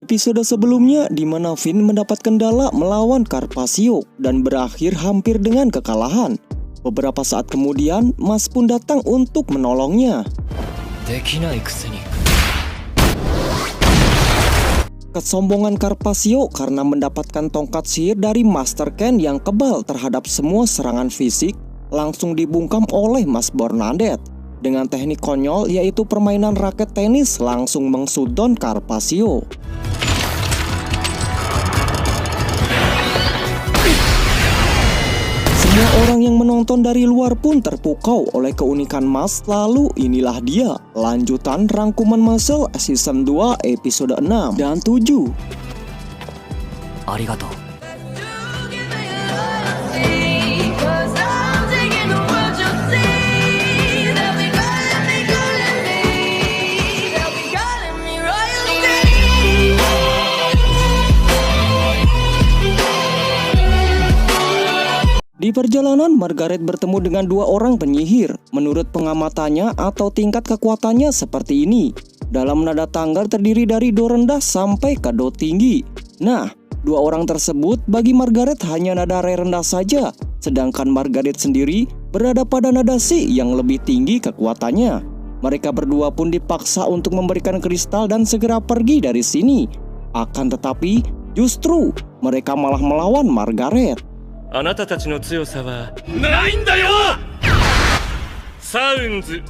episode sebelumnya di mana Finn mendapat kendala melawan Carpaccio dan berakhir hampir dengan kekalahan. Beberapa saat kemudian, Mas pun datang untuk menolongnya. Kesombongan Carpaccio karena mendapatkan tongkat sihir dari Master Ken yang kebal terhadap semua serangan fisik langsung dibungkam oleh Mas Bernadette. Dengan teknik konyol yaitu permainan raket tenis langsung meng-shutdown Carpaccio. Semua orang yang menonton dari luar pun terpukau oleh keunikan Mas. Lalu inilah dia lanjutan rangkuman Muscle Season 2 episode 6 dan 7. Arigato. Di perjalanan, Margaret bertemu dengan dua orang penyihir. Menurut pengamatannya atau tingkat kekuatannya seperti ini. Dalam nada tangga terdiri dari do rendah sampai ke do tinggi. Nah, dua orang tersebut bagi Margaret hanya nada re rendah saja. Sedangkan Margaret sendiri berada pada nada si yang lebih tinggi kekuatannya. Mereka berdua pun dipaksa untuk memberikan kristal dan segera pergi dari sini. Akan tetapi, justru mereka malah melawan Margaret. あなたたちの強さはないんだよサウンズ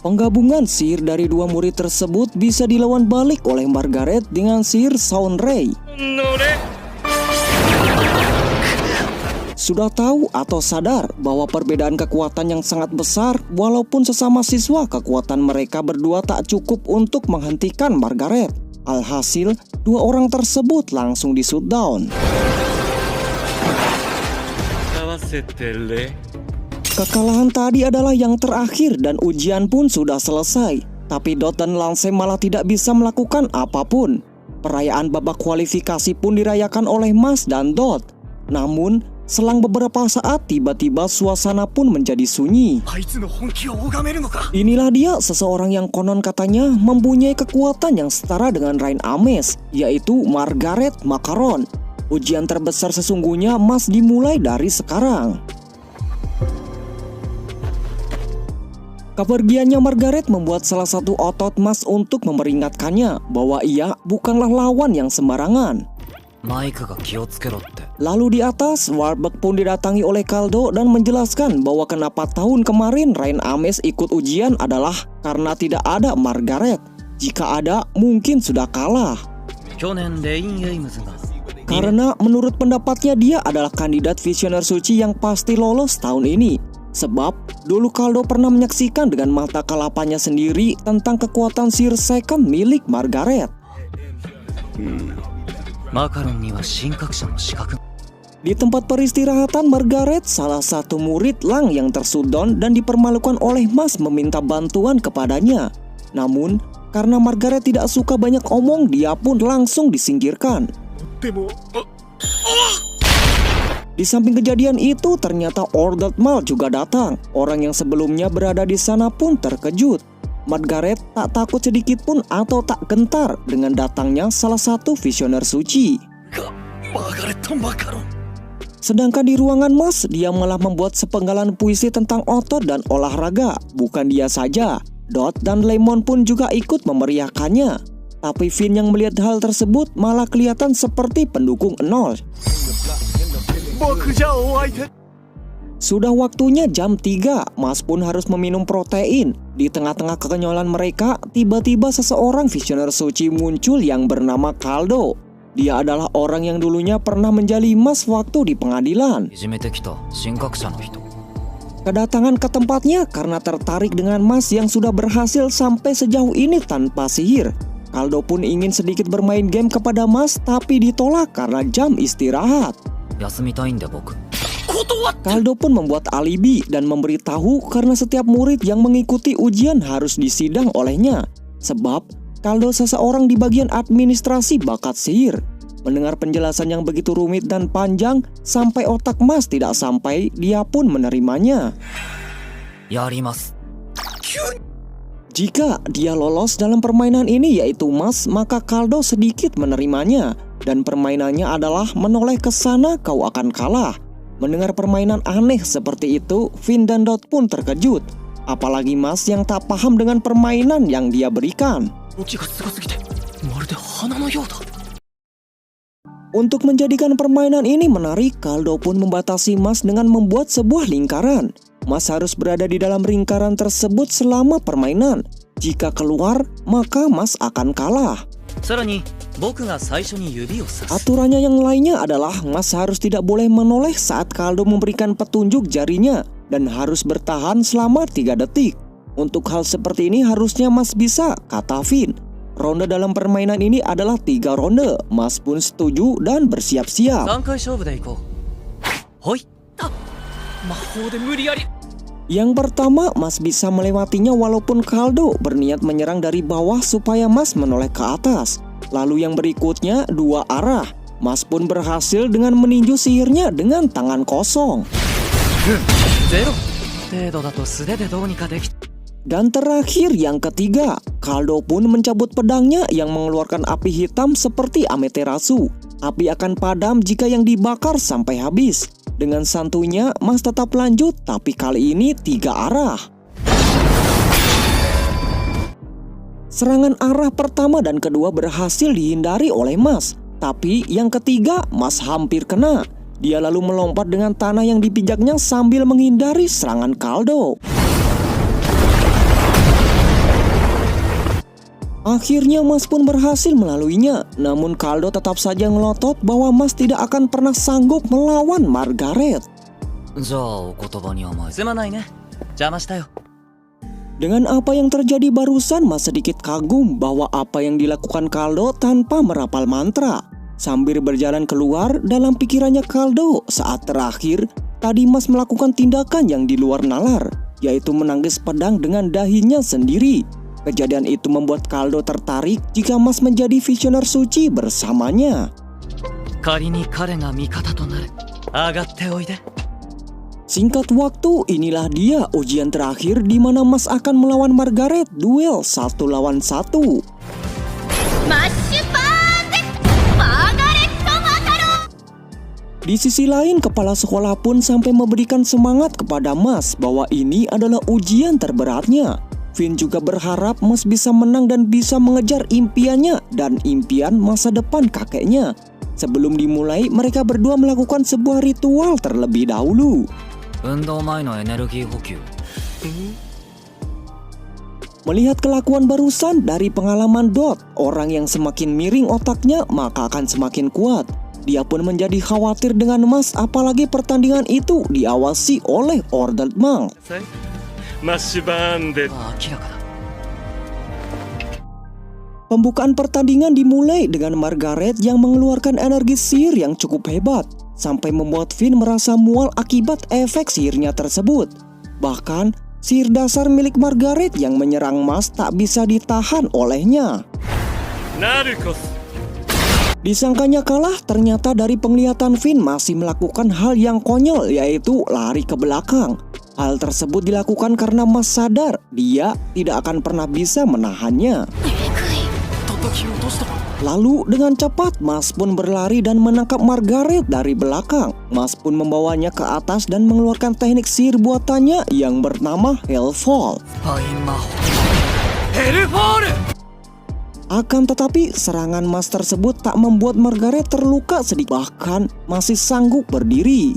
Penggabungan sihir dari dua murid tersebut bisa dilawan balik oleh Margaret dengan sihir Sound Ray. Sudah tahu atau sadar bahwa perbedaan kekuatan yang sangat besar, walaupun sesama siswa kekuatan mereka berdua tak cukup untuk menghentikan Margaret. Alhasil, dua orang tersebut langsung di-shutdown. Kekalahan tadi adalah yang terakhir dan ujian pun sudah selesai. Tapi Dot dan Lance malah tidak bisa melakukan apapun. Perayaan babak kualifikasi pun dirayakan oleh Mas dan Dot. Namun, selang beberapa saat tiba-tiba suasana pun menjadi sunyi. Inilah dia seseorang yang konon katanya mempunyai kekuatan yang setara dengan Rain Ames, yaitu Margaret Macaron. Ujian terbesar sesungguhnya Mas dimulai dari sekarang. Kepergiannya Margaret membuat salah satu otot Mas untuk memperingatkannya bahwa ia bukanlah lawan yang sembarangan. Lalu di atas, Warburg pun didatangi oleh Kaldo dan menjelaskan bahwa kenapa tahun kemarin Rain Ames ikut ujian adalah karena tidak ada Margaret. Jika ada, mungkin sudah kalah. Karena menurut pendapatnya dia adalah kandidat visioner suci yang pasti lolos tahun ini. Sebab dulu Kaldo pernah menyaksikan dengan mata kelapannya sendiri tentang kekuatan sihir second milik Margaret. Di tempat peristirahatan Margaret, salah satu murid Lang yang tersudon dan dipermalukan oleh Mas meminta bantuan kepadanya. Namun, karena Margaret tidak suka banyak omong, dia pun langsung disingkirkan. Di samping kejadian itu, ternyata Ordered Mal juga datang. Orang yang sebelumnya berada di sana pun terkejut. Margaret tak takut sedikit pun atau tak gentar dengan datangnya salah satu visioner suci. Sedangkan di ruangan Mas, dia malah membuat sepenggalan puisi tentang otot dan olahraga. Bukan dia saja, Dot dan Lemon pun juga ikut memeriahkannya. Tapi Finn yang melihat hal tersebut malah kelihatan seperti pendukung nol. Sudah waktunya jam 3, Mas pun harus meminum protein. Di tengah-tengah kekenyolan mereka, tiba-tiba seseorang visioner suci muncul yang bernama Kaldo. Dia adalah orang yang dulunya pernah menjali Mas waktu di pengadilan. Kedatangan ke tempatnya karena tertarik dengan Mas yang sudah berhasil sampai sejauh ini tanpa sihir. Kaldo pun ingin sedikit bermain game kepada Mas, tapi ditolak karena jam istirahat. Kaldo pun membuat alibi dan memberitahu karena setiap murid yang mengikuti ujian harus disidang olehnya. Sebab Kaldo seseorang di bagian administrasi bakat sihir. Mendengar penjelasan yang begitu rumit dan panjang, sampai otak Mas tidak sampai, dia pun menerimanya. Jika dia lolos dalam permainan ini yaitu Mas, maka Kaldo sedikit menerimanya. Dan permainannya adalah menoleh ke sana kau akan kalah. Mendengar permainan aneh seperti itu, Finn dan Dot pun terkejut. Apalagi Mas yang tak paham dengan permainan yang dia berikan. Untuk menjadikan permainan ini menarik, Kaldo pun membatasi Mas dengan membuat sebuah lingkaran. Mas harus berada di dalam lingkaran tersebut selama permainan. Jika keluar, maka Mas akan kalah. Aturannya yang lainnya adalah Mas harus tidak boleh menoleh saat Kaldo memberikan petunjuk jarinya dan harus bertahan selama 3 detik. Untuk hal seperti ini harusnya Mas bisa, kata Finn. Ronde dalam permainan ini adalah 3 ronde. Mas pun setuju dan bersiap-siap. Yang pertama, Mas bisa melewatinya walaupun Kaldo berniat menyerang dari bawah supaya Mas menoleh ke atas. Lalu yang berikutnya 2 arah. Mas pun berhasil dengan meninju sihirnya dengan tangan kosong. Dan terakhir yang ketiga, Kaldo pun mencabut pedangnya yang mengeluarkan api hitam seperti Amaterasu. Api akan padam jika yang dibakar sampai habis. Dengan santuinya, Mas tetap lanjut, tapi kali ini 3 arah. Serangan arah pertama dan kedua berhasil dihindari oleh Mas. Tapi yang ketiga, Mas hampir kena. Dia lalu melompat dengan tanah yang dipijaknya sambil menghindari serangan Kaldo. Akhirnya Mas pun berhasil melaluinya. Namun Kaldo tetap saja melotot bahwa Mas tidak akan pernah sanggup melawan Margaret. Dengan apa yang terjadi barusan, Mas sedikit kagum bahwa apa yang dilakukan Kaldo tanpa merapal mantra. Sambil berjalan keluar, dalam pikirannya Kaldo saat terakhir tadi Mas melakukan tindakan yang di luar nalar, yaitu menangkis pedang dengan dahinya sendiri. Kejadian itu membuat Kaldo tertarik jika Mas menjadi visioner suci bersamanya. Singkat waktu, inilah dia ujian terakhir di mana Mas akan melawan Margaret duel 1 lawan 1. Di sisi lain, kepala sekolah pun sampai memberikan semangat kepada Mas bahwa ini adalah ujian terberatnya. Finn juga berharap Mas bisa menang dan bisa mengejar impiannya dan impian masa depan kakeknya. Sebelum dimulai, mereka berdua melakukan sebuah ritual terlebih dahulu. Melihat kelakuan barusan dari pengalaman Dot, orang yang semakin miring otaknya maka akan semakin kuat. Dia pun menjadi khawatir dengan Mas, apalagi pertandingan itu diawasi oleh Ordered Monk. Pembukaan pertandingan dimulai dengan Margaret yang mengeluarkan energi sihir yang cukup hebat, sampai membuat Finn merasa mual akibat efek sihirnya tersebut. Bahkan, sihir dasar milik Margaret yang menyerang Mas tak bisa ditahan olehnya. Disangkanya kalah, ternyata dari penglihatan Finn masih melakukan hal yang konyol, yaitu lari ke belakang. Hal tersebut dilakukan karena Mas sadar dia tidak akan pernah bisa menahannya. Lalu dengan cepat Mas pun berlari dan menangkap Margaret dari belakang. Mas pun membawanya ke atas dan mengeluarkan teknik sihir buatannya yang bernama Hellfall. Akan tetapi serangan Mas tersebut tak membuat Margaret terluka sedikit, bahkan masih sanggup berdiri.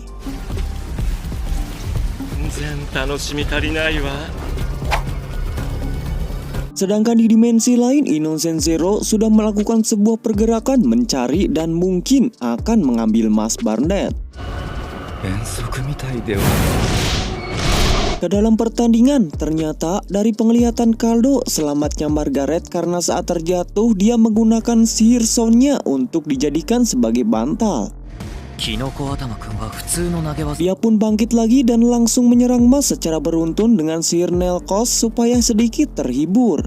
Sedangkan di dimensi lain, Innocent Zero sudah melakukan sebuah pergerakan mencari dan mungkin akan mengambil Mas Barnett. Ke dalam pertandingan, ternyata dari penglihatan Kaldo, selamatnya Margaret karena saat terjatuh dia menggunakan sihir soundnya untuk dijadikan sebagai bantal. Dia pun bangkit lagi dan langsung menyerang Mas secara beruntun dengan sihir Nelkos supaya sedikit terhibur.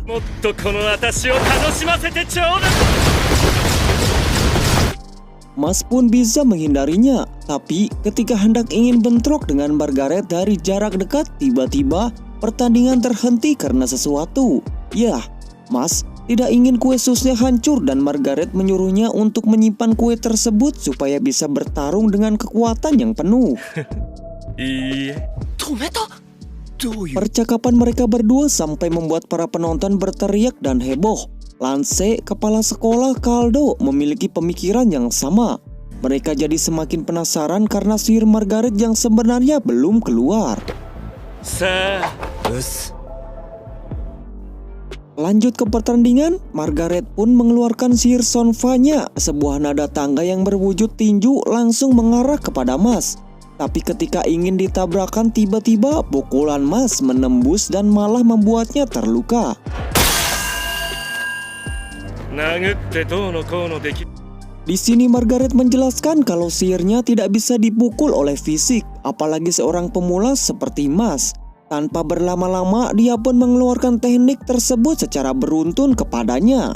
Mas pun bisa menghindarinya, tapi ketika hendak ingin bentrok dengan Margaret dari jarak dekat, tiba-tiba pertandingan terhenti karena sesuatu. Ya, Mas tidak ingin kue susnya hancur dan Margaret menyuruhnya untuk menyimpan kue tersebut supaya bisa bertarung dengan kekuatan yang penuh. いいえ 止めた。どういう。 Percakapan mereka berdua sampai membuat para penonton berteriak dan heboh. Lance, kepala sekolah Kaldo, memiliki pemikiran yang sama. Mereka jadi semakin penasaran karena sihir Margaret yang sebenarnya belum keluar. さあ Us. Lanjut ke pertandingan, Margaret pun mengeluarkan sihir Sonfanya, sebuah nada tangga yang berwujud tinju langsung mengarah kepada Mas. Tapi ketika ingin ditabrakan, tiba-tiba pukulan Mas menembus dan malah membuatnya terluka. 殴ってどうのこうのでき Di sini Margaret menjelaskan kalau sihirnya tidak bisa dipukul oleh fisik, apalagi seorang pemula seperti Mas. Tanpa berlama-lama, dia pun mengeluarkan teknik tersebut secara beruntun kepadanya.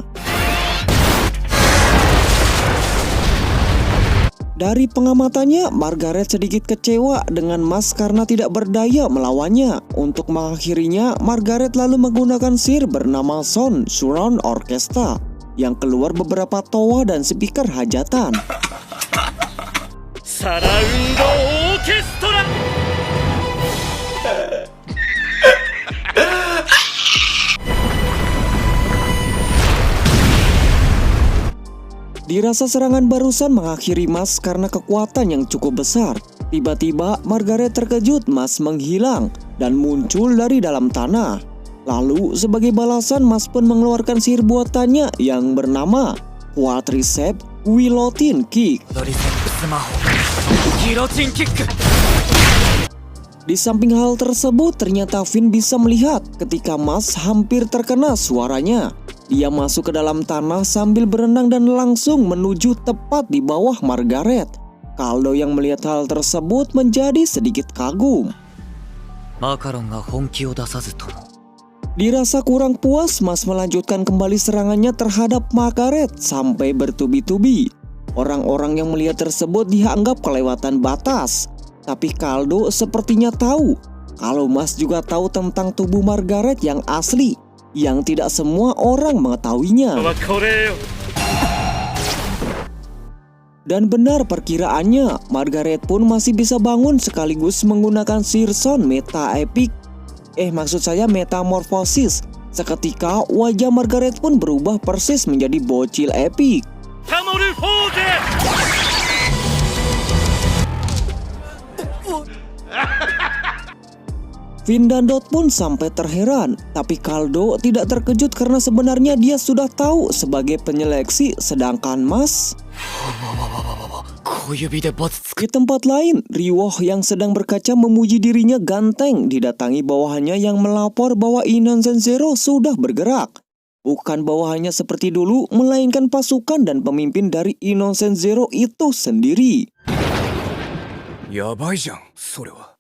Dari pengamatannya, Margaret sedikit kecewa dengan Mas karena tidak berdaya melawannya. Untuk mengakhirinya, Margaret lalu menggunakan sihir bernama Sound Surround Orchestra yang keluar beberapa toa dan speaker hajatan. サラウンドオーケストラ Dirasa serangan barusan mengakhiri Mas karena kekuatan yang cukup besar. Tiba-tiba Margaret terkejut Mas menghilang dan muncul dari dalam tanah. Lalu sebagai balasan Mas pun mengeluarkan sihir buatannya yang bernama Quadriceps Guillotine Kick. ドリセップスマホ。ギロチンキック。 Di samping hal tersebut, ternyata Finn bisa melihat ketika Mas hampir terkena suaranya. Dia masuk ke dalam tanah sambil berenang dan langsung menuju tepat di bawah Margaret. Kaldo yang melihat hal tersebut menjadi sedikit kagum. マカロンが本気を出さずとも。 Dirasa kurang puas, Mas melanjutkan kembali serangannya terhadap Margaret sampai bertubi-tubi. Orang-orang yang melihat tersebut dianggap kelewatan batas. Tapi Kaldo sepertinya tahu kalau Mas juga tahu tentang tubuh Margaret yang asli, yang tidak semua orang mengetahuinya. はこれよ Dan benar perkiraannya, Margaret pun masih bisa bangun sekaligus menggunakan sihir Sound Meta Epic. Maksud saya Metamorphosis. Seketika wajah Margaret pun berubah persis menjadi bocil epik. タモルフォーゼ Finn dan Dot pun sampai terheran, tapi Kaldo tidak terkejut karena sebenarnya dia sudah tahu sebagai penyeleksi, sedangkan Mas... 小指でバツつく。 Di tempat lain, Rioh yang sedang berkaca memuji dirinya ganteng didatangi bawahannya yang melapor bahwa Innocent Zero sudah bergerak. Bukan bawahannya seperti dulu, melainkan pasukan dan pemimpin dari Innocent Zero itu sendiri. やばいじゃん、それは。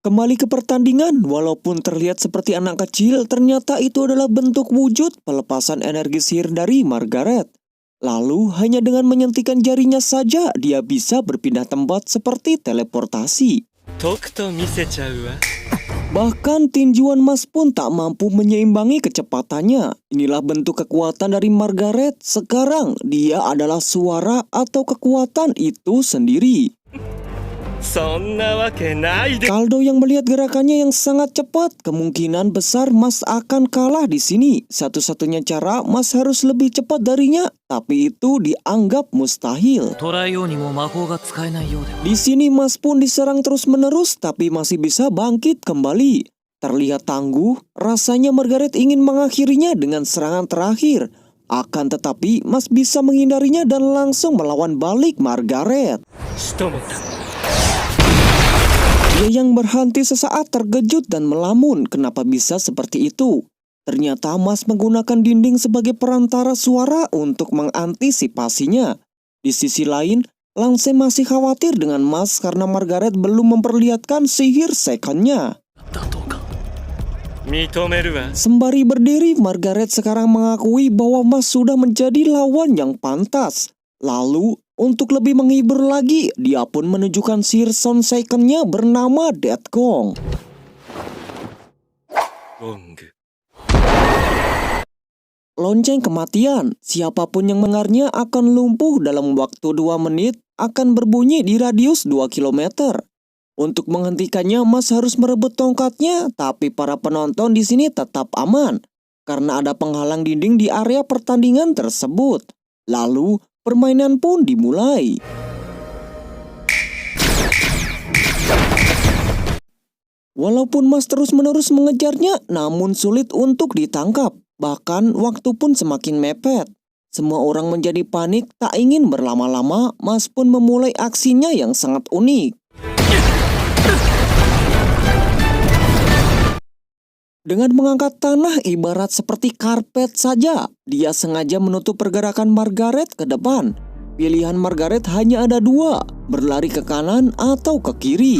Kembali ke pertandingan, walaupun terlihat seperti anak kecil, ternyata itu adalah bentuk wujud pelepasan energi sihir dari Margaret. Lalu, hanya dengan menyentikkan jarinya saja, dia bisa berpindah tempat seperti teleportasi. とくと見せちゃうわ Bahkan tinjuan Mas pun tak mampu menyeimbangi kecepatannya. Inilah bentuk kekuatan dari Margaret. Sekarang, dia adalah suara atau kekuatan itu sendiri. そんなわけないで Kaldo yang melihat gerakannya yang sangat cepat, kemungkinan besar Mas akan kalah di sini. Satu-satunya cara Mas harus lebih cepat darinya, tapi itu dianggap mustahil. 捉えようにも魔法が使えないようでは。 Di sini Mas pun diserang terus-menerus, tapi masih bisa bangkit kembali. Terlihat tangguh, rasanya Margaret ingin mengakhirinya dengan serangan terakhir. Akan tetapi Mas bisa menghindarinya dan langsung melawan balik Margaret. 仕留めた Dia yang berhenti sesaat terkejut dan melamun kenapa bisa seperti itu. Ternyata Mas menggunakan dinding sebagai perantara suara untuk mengantisipasinya. Di sisi lain, Lance masih khawatir dengan Mas karena Margaret belum memperlihatkan sihir second-nya. だとか。 認めるわ Sembari berdiri, Margaret sekarang mengakui bahwa Mas sudah menjadi lawan yang pantas. Lalu, untuk lebih menghibur lagi, dia pun menunjukkan sihir sound second-nya bernama Dead Gong. ゴング Lonceng kematian, siapapun yang mendengarnya akan lumpuh dalam waktu 2 menit, akan berbunyi di radius 2 km. Untuk menghentikannya, Mas harus merebut tongkatnya, tapi para penonton di sini tetap aman karena ada penghalang dinding di area pertandingan tersebut. Lalu, permainan pun dimulai. Walaupun Mas terus-menerus mengejarnya, namun sulit untuk ditangkap. Bahkan waktu pun semakin mepet. Semua orang menjadi panik, tak ingin berlama-lama. Mas pun memulai aksinya yang sangat unik. Dengan mengangkat tanah ibarat seperti karpet saja, dia sengaja menutup pergerakan Margaret ke depan. Pilihan Margaret hanya ada 2, berlari ke kanan atau ke kiri.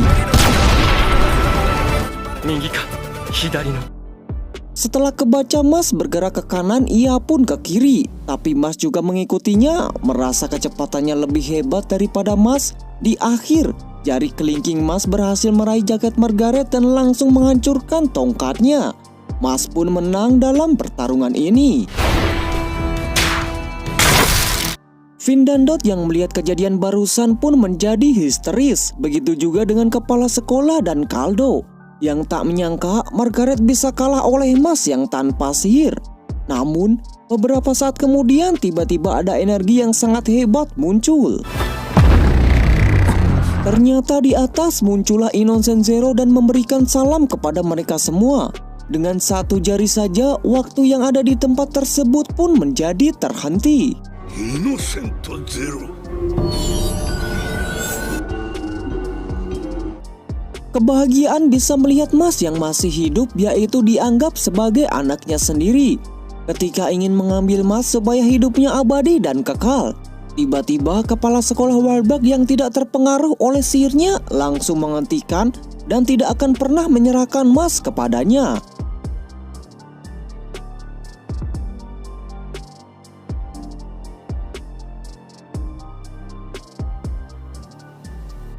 Setelah kebaca Mas bergerak ke kanan, ia pun ke kiri. Tapi Mas juga mengikutinya, merasa kecepatannya lebih hebat daripada Mas. Di akhir, jari kelingking Mas berhasil meraih jaket Margaret dan langsung menghancurkan tongkatnya. Mas pun menang dalam pertarungan ini. Vin dan Dot yang melihat kejadian barusan pun menjadi histeris. Begitu juga dengan kepala sekolah dan Kaldo, yang tak menyangka Margaret bisa kalah oleh Mas yang tanpa sihir. Namun, beberapa saat kemudian tiba-tiba ada energi yang sangat hebat muncul. Ternyata di atas muncullah Innocent Zero dan memberikan salam kepada mereka semua. Dengan satu jari saja, waktu yang ada di tempat tersebut pun menjadi terhenti. Innocent Zero. Kebahagiaan bisa melihat Mas yang masih hidup, yaitu dianggap sebagai anaknya sendiri. Ketika ingin mengambil Mas supaya hidupnya abadi dan kekal, tiba-tiba kepala sekolah Warbug yang tidak terpengaruh oleh sihirnya langsung menghentikan dan tidak akan pernah menyerahkan Mas kepadanya.